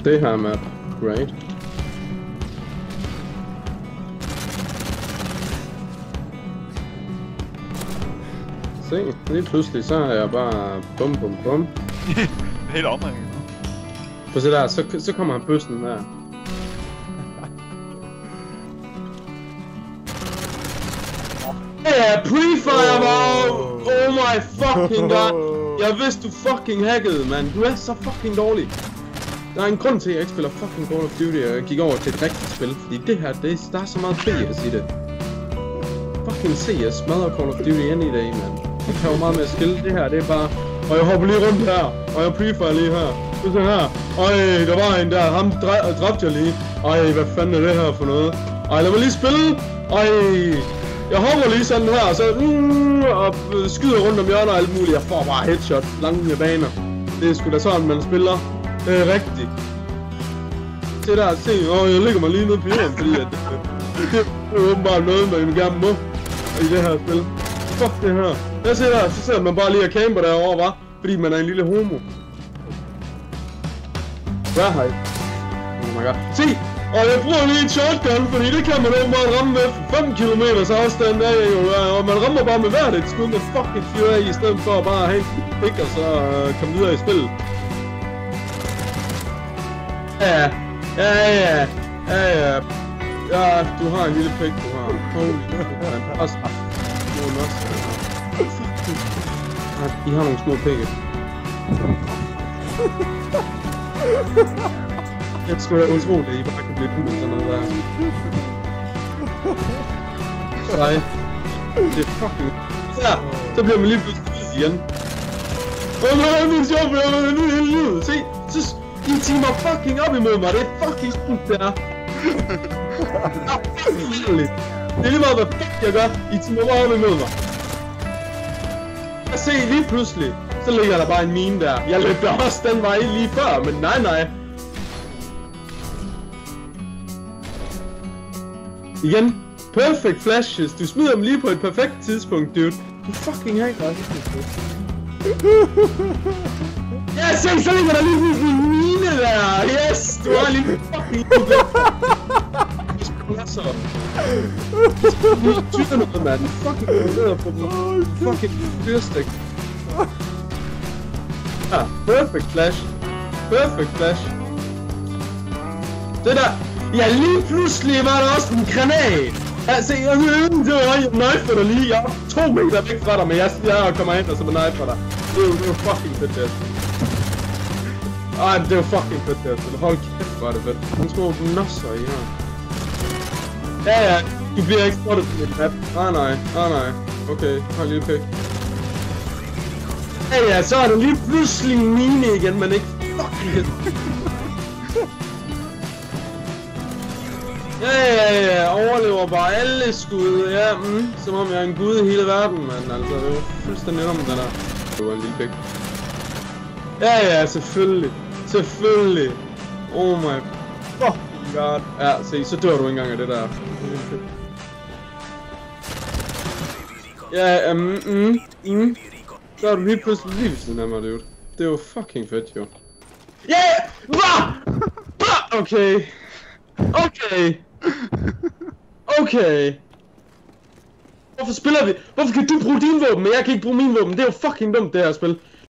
Det her map. Great. Se, lige pludselig så er jeg bare bum bum bum. Helt omringet. Prøv se der, så kommer han bøssen der. Ja, pre-fire, oh my fucking god. Jeg vidste du fucking hackede, man. Du er så fucking dårlig. Der er en grund til at jeg ikke spiller fucking Call of Duty, og jeg gik over til et rigtigt spil. Fordi det her, der er så meget BS i det. Fucking CS smadrer Call of Duty ind i dag, man. Det kan jo meget med at skille. Det her, det er bare... Og jeg hopper lige rundt her, og jeg pre-fire lige her. Det er sådan her. Øj, der var en der, ham dræbte jeg lige. Ej, hvad fanden er det her for noget? Ej, lad mig lige spille. Ej, jeg hopper lige sådan her, og så og skyder rundt om hjørner og alt muligt. Jeg får bare headshot lange baner. Det er sgu da sådan, man spiller. Det er rigtigt. Se der, se, jeg ligger mig lige nede på jorden, fordi at det er åbenbart noget, man gerne må i det her spil. Fuck det her. Jeg ser der, så sidder man bare lige og camper derovre, hva? Fordi man er en lille homo. Hvad har I? Oh my god. Se! Og jeg bruger lige en shotgun, fordi det kan man åbenbart ramme med 5 km afstand af, og man rammer bare med hvert et skud med fucking fyre af, i stedet for at bare have en pik og så komme videre i spillet. Ja, du har en lille pik, du har. Holy shit, også. I har nogle små pikke. Jeg tror det er utroligt, at I bare kan blive puttet sådan noget der. Nej. Det er fucking... Så bliver man lige pludselig igen. Åh nej, det er sjovt, jeg er nu hele livet. Se, I teamer fucking op imod mig. Det er fucking smukt, det er. Det er lige meget, hvad fuck jeg gør. I teamer bare op imod mig. Jeg ser lige pludselig, så ligger der bare en mine der. Jeg løb der også den vej lige før, men nej. Igen, perfect flashes. Du smider dem lige på et perfekt tidspunkt, dude. Du fucking hacker. Ja, se, så ligger der lige pludselig en mine der. Yes, du har lige fucking så. Du tyder noget, mand. Fucking ned på dem. Fucking fyrstik. Ja, perfect flash. Perfect flash. Det der. Ja, lige pludselig var der også en granat. Altså, det var jeg knifer dig lige. Jeg er 2 meter væk fra dig, men jeg kommer hen og så knifer dig. Det er jo fucking fedt, det. Ej, det er jo fucking fedt, det. Hold kæft, hvor er det fedt. Nogle små nosser i her. Ja, du bliver ikke spottet på din map. Nej. Okay, hold lige pæk. Ja, så er der lige pludselig en mine igen, men ikke fucking Ja, overlever bare alle skud, ja, som om jeg er en gud i hele verden, mand, altså, det var fuldstændig om den der. Det var en lille pæk. Ja, selvfølgelig. Oh my fucking god. Ja, se, så dør du ikke engang af det der. Ja, så er du lige pludselig lige ved siden af mig, dude. Det er jo fucking fedt, jo. Yeah! Okay. Hvorfor spiller vi? Hvorfor kan du bruge dine våben, men jeg kan ikke bruge mine våben? Det er jo fucking dumt, det her spil.